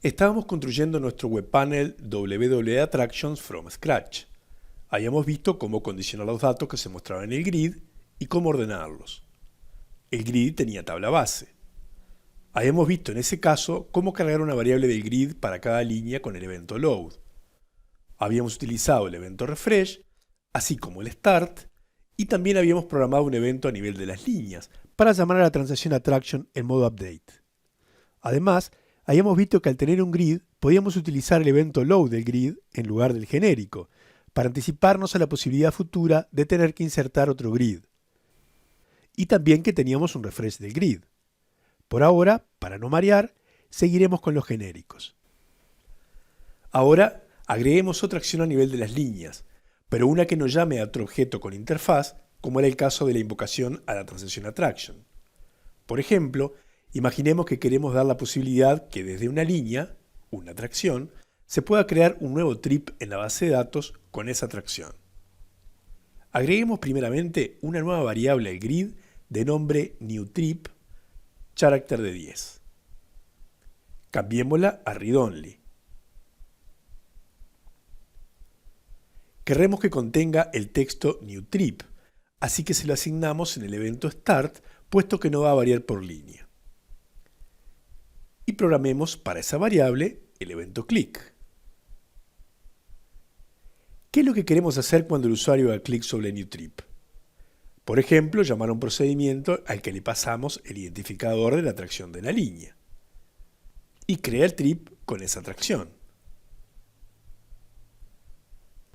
Estábamos construyendo nuestro webpanel WW Attractions from scratch. Habíamos visto cómo condicionar los datos que se mostraban en el grid y cómo ordenarlos. El grid tenía tabla base. Habíamos visto en ese caso cómo cargar una variable del grid para cada línea con el evento load. Habíamos utilizado el evento refresh, así como el start, y también habíamos programado un evento a nivel de las líneas para llamar a la transacción attraction en modo update. Además, habíamos visto que al tener un grid podíamos utilizar el evento load del grid en lugar del genérico, para anticiparnos a la posibilidad futura de tener que insertar otro grid. Y también que teníamos un refresh del grid. Por ahora, para no marear, seguiremos con los genéricos. Ahora, agreguemos otra acción a nivel de las líneas, pero una que no llame a otro objeto con interfaz, como era el caso de la invocación a la transacción attraction. Por ejemplo, imaginemos que queremos dar la posibilidad que desde una línea, una atracción, se pueda crear un nuevo trip en la base de datos con esa atracción. Agreguemos primeramente una nueva variable al grid de nombre newTrip, carácter de 10. Cambiémosla a read-only. Queremos que contenga el texto newTrip, así que se lo asignamos en el evento start, puesto que no va a variar por línea. Y programemos para esa variable el evento click. ¿Qué es lo que queremos hacer cuando el usuario haga clic sobre newTrip? Por ejemplo, llamar a un procedimiento al que le pasamos el identificador de la atracción de la línea. Y crea el trip con esa atracción.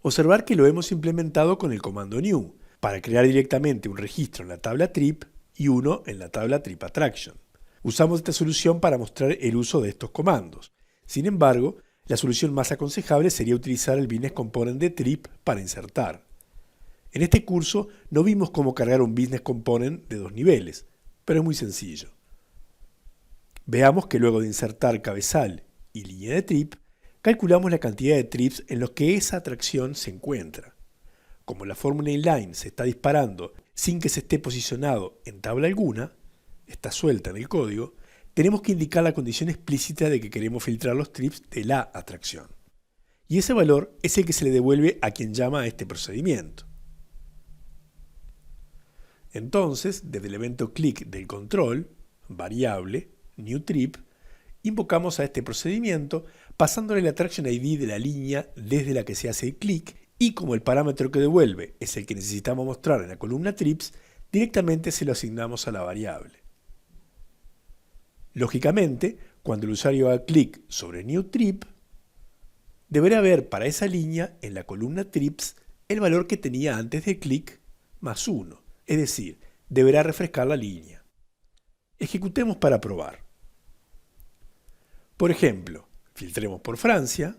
Observar que lo hemos implementado con el comando new, para crear directamente un registro en la tabla trip y uno en la tabla trip attraction. Usamos esta solución para mostrar el uso de estos comandos. Sin embargo, la solución más aconsejable sería utilizar el business component de trip para insertar. En este curso no vimos cómo cargar un business component de 2 niveles, pero es muy sencillo. Veamos que luego de insertar cabezal y línea de trip, calculamos la cantidad de trips en los que esa atracción se encuentra. Como la fórmula inline se está disparando sin que se esté posicionado en tabla alguna, está suelta en el código, tenemos que indicar la condición explícita de que queremos filtrar los trips de la atracción. Y ese valor es el que se le devuelve a quien llama a este procedimiento. Entonces, desde el evento click del control, variable, newTrip, invocamos a este procedimiento pasándole la attraction ID de la línea desde la que se hace el clic y como el parámetro que devuelve es el que necesitamos mostrar en la columna trips, directamente se lo asignamos a la variable. Lógicamente, cuando el usuario haga clic sobre newTrip, deberá ver para esa línea en la columna trips el valor que tenía antes del clic más 1, es decir, deberá refrescar la línea. Ejecutemos para probar. Por ejemplo, filtremos por Francia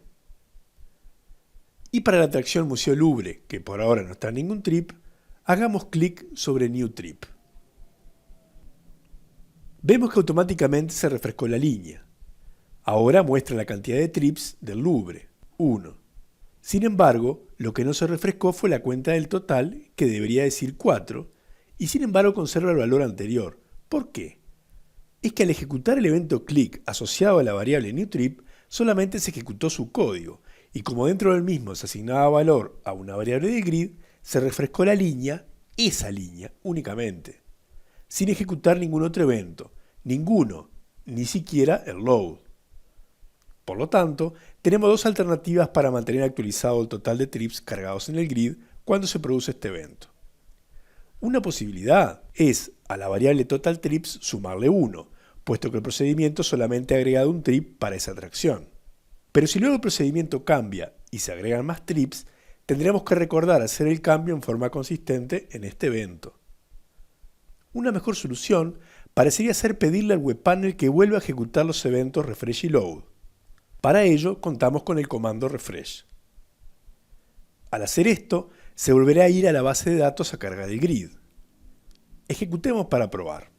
y para la atracción Museo Louvre, que por ahora no está en ningún trip, hagamos clic sobre newTrip. Vemos que automáticamente se refrescó la línea. Ahora muestra la cantidad de trips del Louvre, 1. Sin embargo, lo que no se refrescó fue la cuenta del total, que debería decir 4, y sin embargo conserva el valor anterior. ¿Por qué? Es que al ejecutar el evento click asociado a la variable newTrip, solamente se ejecutó su código, y como dentro del mismo se asignaba valor a una variable del grid, se refrescó la línea, esa línea, únicamente, sin ejecutar ningún otro evento, ninguno, ni siquiera el load. Por lo tanto, tenemos dos alternativas para mantener actualizado el total de trips cargados en el grid cuando se produce este evento. Una posibilidad es a la variable total trips sumarle 1, puesto que el procedimiento solamente ha agregado un trip para esa atracción. Pero si luego el procedimiento cambia y se agregan más trips, tendremos que recordar hacer el cambio en forma consistente en este evento. Una mejor solución parecería ser pedirle al webpanel que vuelva a ejecutar los eventos refresh y load. Para ello contamos con el comando refresh. Al hacer esto, se volverá a ir a la base de datos a cargar el grid. Ejecutemos para probar.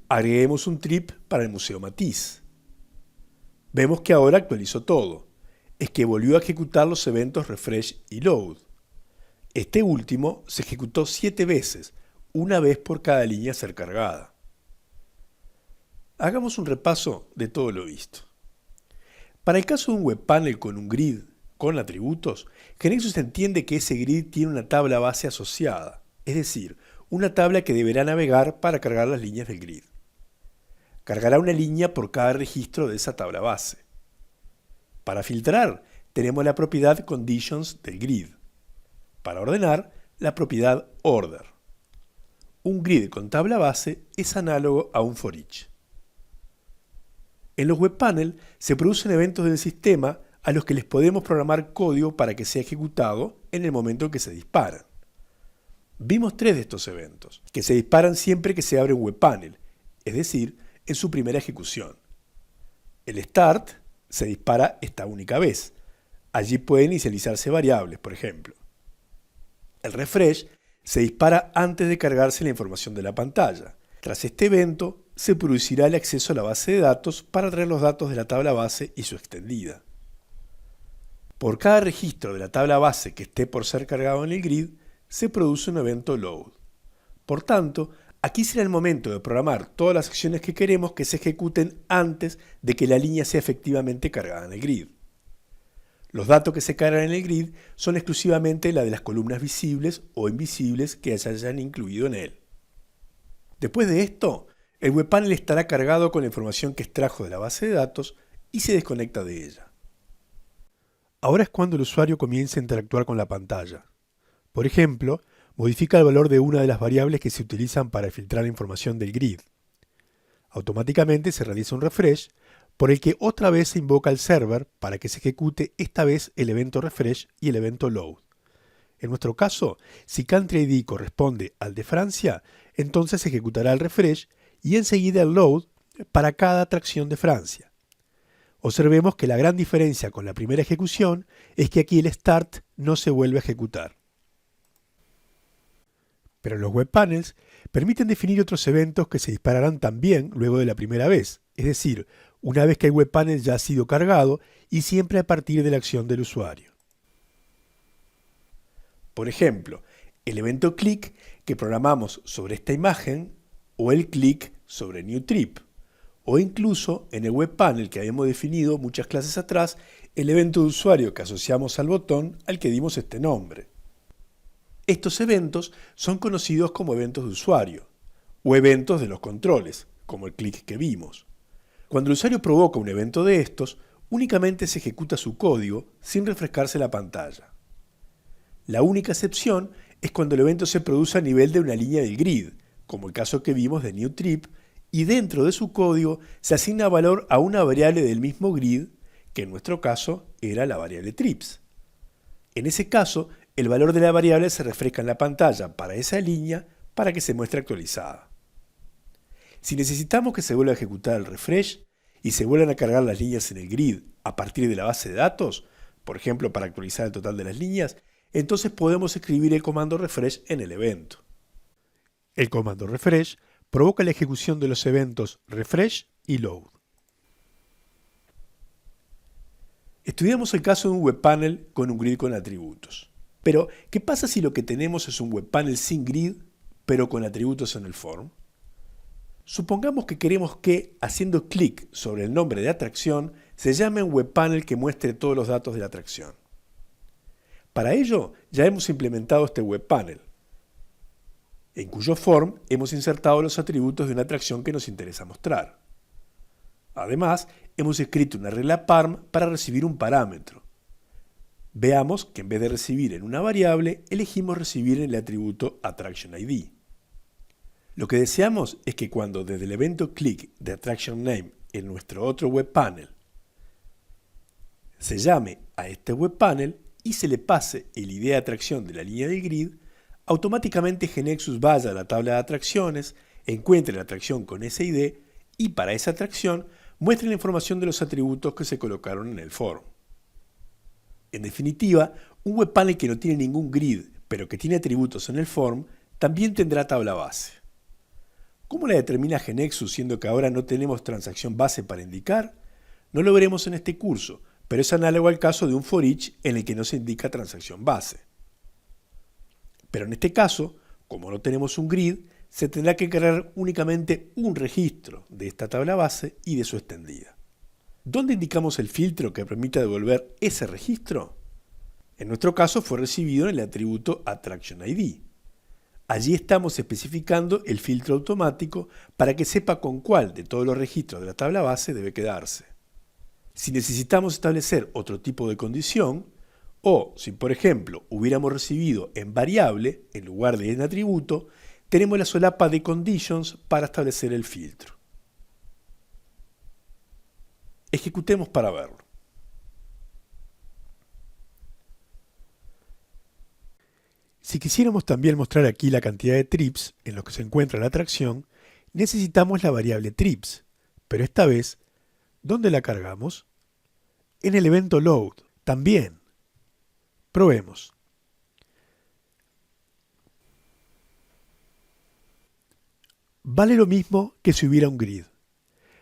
Agreguemos un trip para el Museo Matisse. Vemos que ahora actualizó todo. Es que volvió a ejecutar los eventos refresh y load. Este último se ejecutó 7 veces, una vez por cada línea a ser cargada. Hagamos un repaso de todo lo visto. Para el caso de un webpanel con un grid con atributos, GeneXus entiende que ese grid tiene una tabla base asociada, es decir, una tabla que deberá navegar para cargar las líneas del grid. Cargará una línea por cada registro de esa tabla base. Para filtrar, tenemos la propiedad conditions del grid. Para ordenar, la propiedad order. Un grid con tabla base es análogo a un for each. En los webpanel se producen eventos del sistema a los que les podemos programar código para que sea ejecutado en el momento en que se disparan. Vimos 3 de estos eventos, que se disparan siempre que se abre un webpanel, es decir, en su primera ejecución. El start se dispara esta única vez. Allí pueden inicializarse variables, por ejemplo. El refresh se dispara antes de cargarse la información de la pantalla. Tras este evento, se producirá el acceso a la base de datos para traer los datos de la tabla base y su extendida. Por cada registro de la tabla base que esté por ser cargado en el grid, se produce un evento load. Por tanto, aquí será el momento de programar todas las acciones que queremos que se ejecuten antes de que la línea sea efectivamente cargada en el grid. Los datos que se cargan en el grid son exclusivamente la de las columnas visibles o invisibles que se hayan incluido en él. Después de esto, el webpanel estará cargado con la información que extrajo de la base de datos y se desconecta de ella. Ahora es cuando el usuario comienza a interactuar con la pantalla. Por ejemplo, modifica el valor de una de las variables que se utilizan para filtrar la información del grid. Automáticamente se realiza un refresh, por el que otra vez se invoca al server para que se ejecute esta vez el evento refresh y el evento load. En nuestro caso, si Country ID corresponde al de Francia, entonces se ejecutará el refresh y enseguida el load para cada atracción de Francia. Observemos que la gran diferencia con la primera ejecución es que aquí el start no se vuelve a ejecutar. Pero los webpanels permiten definir otros eventos que se dispararán también luego de la primera vez, es decir, una vez que el webpanel ya ha sido cargado y siempre a partir de la acción del usuario. Por ejemplo, el evento click que programamos sobre esta imagen o el click sobre new trip, o incluso en el webpanel que habíamos definido muchas clases atrás, el evento de usuario que asociamos al botón al que dimos este nombre. Estos eventos son conocidos como eventos de usuario, o eventos de los controles, como el click que vimos. Cuando el usuario provoca un evento de estos, únicamente se ejecuta su código sin refrescarse la pantalla. La única excepción es cuando el evento se produce a nivel de una línea del grid, como el caso que vimos de new trip, y dentro de su código se asigna valor a una variable del mismo grid, que en nuestro caso era la variable trips. En ese caso, el valor de la variable se refresca en la pantalla para esa línea para que se muestre actualizada. Si necesitamos que se vuelva a ejecutar el refresh y se vuelvan a cargar las líneas en el grid a partir de la base de datos, por ejemplo para actualizar el total de las líneas, entonces podemos escribir el comando refresh en el evento. El comando refresh provoca la ejecución de los eventos refresh y load. Estudiamos el caso de un webpanel con un grid con atributos. Pero, ¿qué pasa si lo que tenemos es un webpanel sin grid, pero con atributos en el form? Supongamos que queremos que, haciendo clic sobre el nombre de atracción, se llame un webpanel que muestre todos los datos de la atracción. Para ello, ya hemos implementado este webpanel, en cuyo form hemos insertado los atributos de una atracción que nos interesa mostrar. Además, hemos escrito una regla parm para recibir un parámetro. Veamos que en vez de recibir en una variable, elegimos recibir en el atributo AttractionID. Lo que deseamos es que cuando desde el evento click de AttractionName en nuestro otro webpanel se llame a este webpanel y se le pase el ID de atracción de la línea del grid, automáticamente GeneXus vaya a la tabla de atracciones, encuentre la atracción con ese ID y para esa atracción muestre la información de los atributos que se colocaron en el form. En definitiva, un webpanel que no tiene ningún grid, pero que tiene atributos en el form, también tendrá tabla base. ¿Cómo la determina GeneXus siendo que ahora no tenemos transacción base para indicar? No lo veremos en este curso, pero es análogo al caso de un for each en el que no se indica transacción base. Pero en este caso, como no tenemos un grid, se tendrá que cargar únicamente un registro de esta tabla base y de su extendida. ¿Dónde indicamos el filtro que permita devolver ese registro? En nuestro caso fue recibido en el atributo AttractionID. Allí estamos especificando el filtro automático para que sepa con cuál de todos los registros de la tabla base debe quedarse. Si necesitamos establecer otro tipo de condición, o si por ejemplo hubiéramos recibido en variable en lugar de en atributo, tenemos la solapa de conditions para establecer el filtro. Ejecutemos para verlo. Si quisiéramos también mostrar aquí la cantidad de trips en los que se encuentra la atracción, necesitamos la variable trips, pero esta vez, ¿dónde la cargamos? En el evento load, también. Probemos. Vale lo mismo que si hubiera un grid.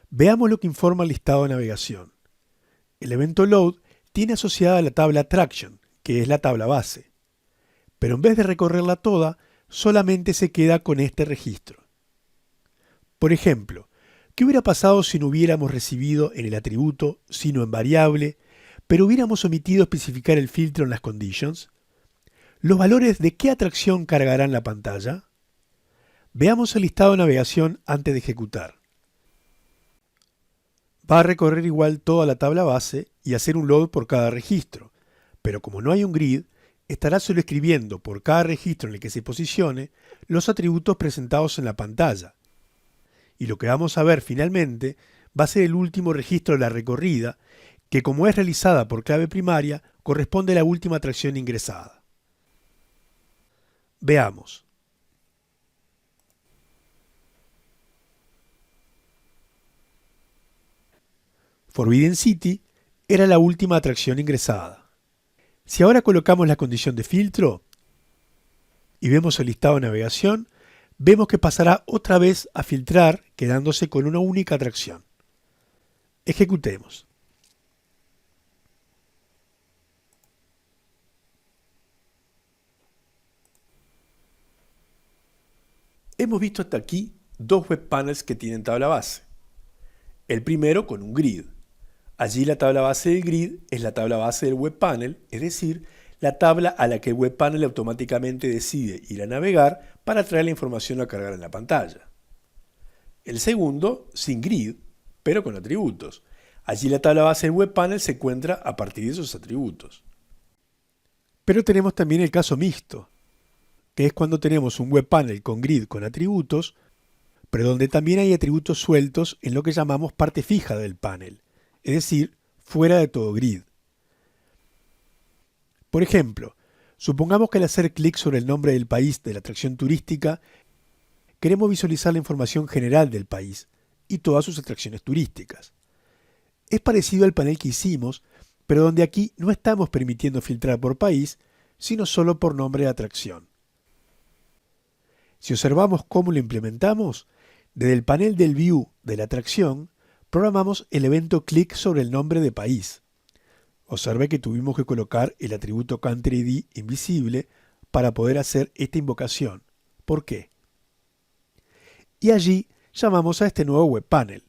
Veamos lo que informa el listado de navegación. El evento load tiene asociada la tabla attraction, que es la tabla base. Pero en vez de recorrerla toda, solamente se queda con este registro. Por ejemplo, ¿qué hubiera pasado si no hubiéramos recibido en el atributo, sino en variable, pero hubiéramos omitido especificar el filtro en las conditions? ¿Los valores de qué atracción cargarán la pantalla? Veamos el listado de navegación antes de ejecutar. Va a recorrer igual toda la tabla base y hacer un load por cada registro, pero como no hay un grid, estará solo escribiendo por cada registro en el que se posicione los atributos presentados en la pantalla. Y lo que vamos a ver finalmente va a ser el último registro de la recorrida, que como es realizada por clave primaria, corresponde a la última atracción ingresada. Veamos. Forbidden City era la última atracción ingresada. Si ahora colocamos la condición de filtro y vemos el listado de navegación, vemos que pasará otra vez a filtrar quedándose con una única atracción. Ejecutemos. Hemos visto hasta aquí dos web panels que tienen tabla base. El primero con un grid. Allí la tabla base del grid es la tabla base del web panel, es decir, la tabla a la que el web panel automáticamente decide ir a navegar para traer la información a cargar en la pantalla. El segundo, sin grid, pero con atributos. Allí la tabla base del web panel se encuentra a partir de esos atributos. Pero tenemos también el caso mixto, que es cuando tenemos un web panel con grid con atributos, pero donde también hay atributos sueltos en lo que llamamos parte fija del panel, es decir, fuera de todo grid. Por ejemplo, supongamos que al hacer clic sobre el nombre del país de la atracción turística, queremos visualizar la información general del país y todas sus atracciones turísticas. Es parecido al panel que hicimos, pero donde aquí no estamos permitiendo filtrar por país, sino solo por nombre de atracción. Si observamos cómo lo implementamos, desde el panel del view de la atracción, programamos el evento clic sobre el nombre de país. Observe que tuvimos que colocar el atributo CountryID invisible para poder hacer esta invocación. ¿Por qué? Y allí llamamos a este nuevo web panel,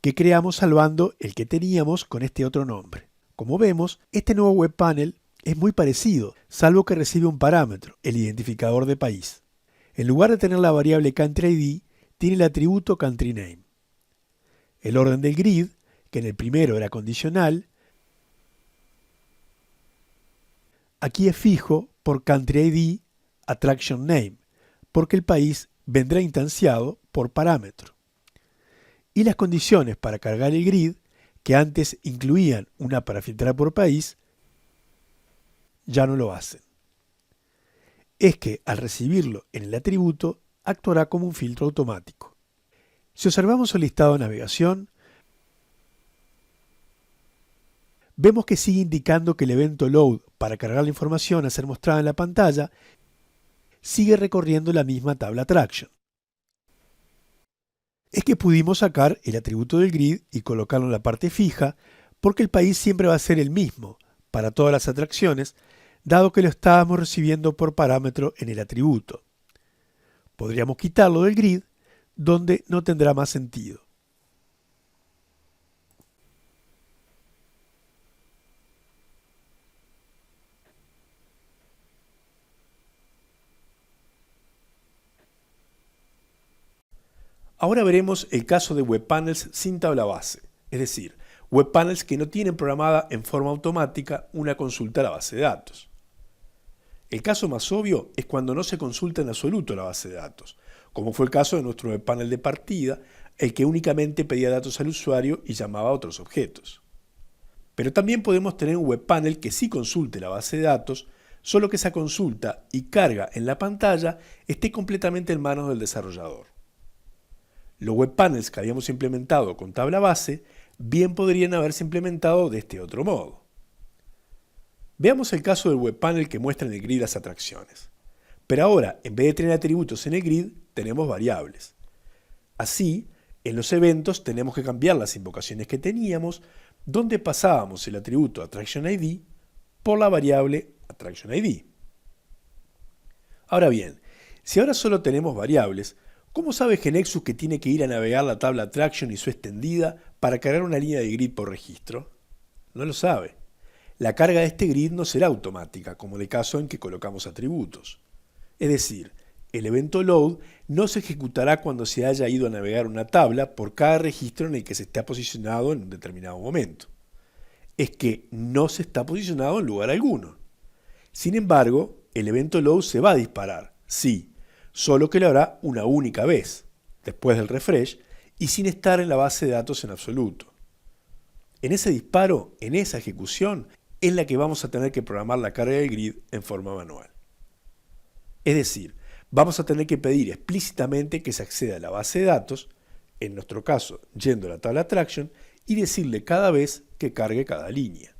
que creamos salvando el que teníamos con este otro nombre. Como vemos, este nuevo web panel es muy parecido, salvo que recibe un parámetro, el identificador de país. En lugar de tener la variable CountryID, tiene el atributo CountryName. El orden del grid, que en el primero era condicional, aquí es fijo por CountryID Attraction Name, porque el país vendrá instanciado por parámetro. Y las condiciones para cargar el grid, que antes incluían una para filtrar por país, ya no lo hacen. Es que al recibirlo en el atributo, actuará como un filtro automático. Si observamos el listado de navegación, vemos que sigue indicando que el evento load para cargar la información a ser mostrada en la pantalla sigue recorriendo la misma tabla attraction. Es que pudimos sacar el atributo del grid y colocarlo en la parte fija porque el país siempre va a ser el mismo para todas las atracciones, dado que lo estábamos recibiendo por parámetro en el atributo. Podríamos quitarlo del grid, donde no tendrá más sentido. Ahora veremos el caso de webpanels sin tabla base, es decir, webpanels que no tienen programada en forma automática una consulta a la base de datos. El caso más obvio es cuando no se consulta en absoluto la base de datos, como fue el caso de nuestro webpanel de partida, el que únicamente pedía datos al usuario y llamaba a otros objetos. Pero también podemos tener un webpanel que sí consulte la base de datos, solo que esa consulta y carga en la pantalla esté completamente en manos del desarrollador. Los webpanels que habíamos implementado con tabla base bien podrían haberse implementado de este otro modo. Veamos el caso del webpanel que muestra en el grid las atracciones. Pero ahora, en vez de tener atributos en el grid, tenemos variables. Así, en los eventos tenemos que cambiar las invocaciones que teníamos, donde pasábamos el atributo AttractionID por la variable AttractionID. Ahora bien, si ahora solo tenemos variables, ¿cómo sabe GeneXus que tiene que ir a navegar la tabla Attraction y su extendida para cargar una línea de grid por registro? No lo sabe. La carga de este grid no será automática, como en el caso en que colocamos atributos. Es decir, el evento load no se ejecutará cuando se haya ido a navegar una tabla por cada registro en el que se esté posicionado en un determinado momento. Es que no se está posicionado en lugar alguno. Sin embargo, el evento load se va a disparar, sí, solo que lo hará una única vez, después del refresh, y sin estar en la base de datos en absoluto. En ese disparo, en esa ejecución, es la que vamos a tener que programar la carga del grid en forma manual. Es decir, vamos a tener que pedir explícitamente que se acceda a la base de datos, en nuestro caso yendo a la tabla Attraction, y decirle cada vez que cargue cada línea.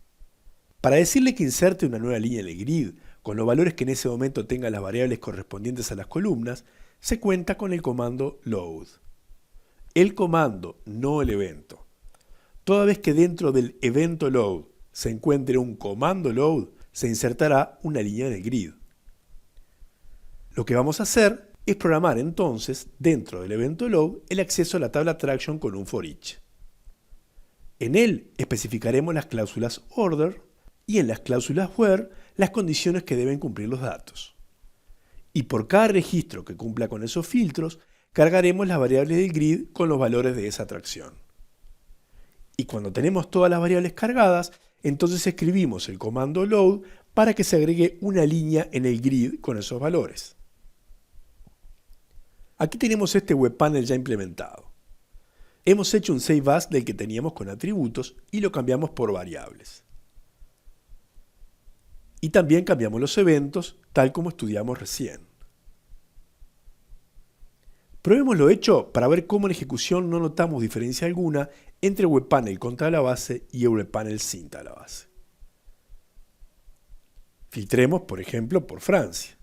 Para decirle que inserte una nueva línea en el grid, con los valores que en ese momento tengan las variables correspondientes a las columnas, se cuenta con el comando load. El comando, no el evento. Toda vez que dentro del evento load se encuentre un comando load, se insertará una línea en el grid. Lo que vamos a hacer es programar entonces, dentro del evento load, el acceso a la tabla Attraction con un for each. En él especificaremos las cláusulas order y en las cláusulas where las condiciones que deben cumplir los datos. Y por cada registro que cumpla con esos filtros, cargaremos las variables del grid con los valores de esa atracción. Y cuando tenemos todas las variables cargadas, entonces escribimos el comando load para que se agregue una línea en el grid con esos valores. Aquí tenemos este webpanel ya implementado. Hemos hecho un save as del que teníamos con atributos y lo cambiamos por variables. Y también cambiamos los eventos, tal como estudiamos recién. Probemos lo hecho para ver cómo en ejecución no notamos diferencia alguna entre el webpanel con tabla base y el webpanel sin tabla base. Filtremos, por ejemplo, por Francia.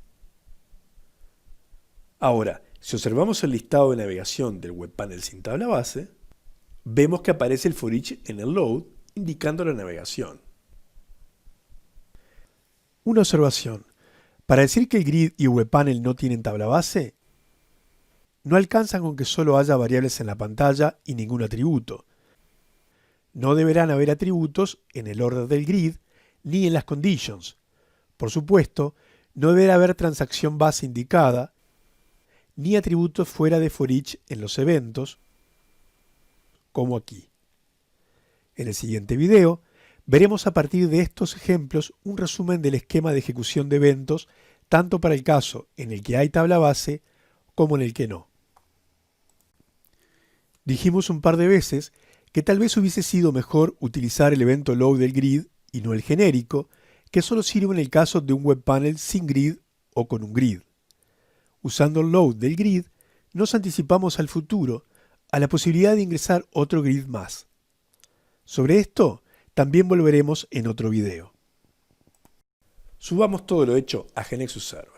Ahora, si observamos el listado de navegación del webpanel sin tabla base, vemos que aparece el for each en el load, indicando la navegación. Una observación. Para decir que el grid y el webpanel no tienen tabla base, no alcanzan con que solo haya variables en la pantalla y ningún atributo. No deberán haber atributos en el order del grid ni en las conditions. Por supuesto, no deberá haber transacción base indicada, ni atributos fuera de for each en los eventos, como aquí. En el siguiente video, veremos a partir de estos ejemplos un resumen del esquema de ejecución de eventos, tanto para el caso en el que hay tabla base como en el que no. Dijimos un par de veces que tal vez hubiese sido mejor utilizar el evento load del grid y no el genérico, que solo sirve en el caso de un webpanel sin grid o con un grid. Usando el load del grid, nos anticipamos al futuro a la posibilidad de ingresar otro grid más. Sobre esto también volveremos en otro video. Subamos todo lo hecho a GeneXus Server.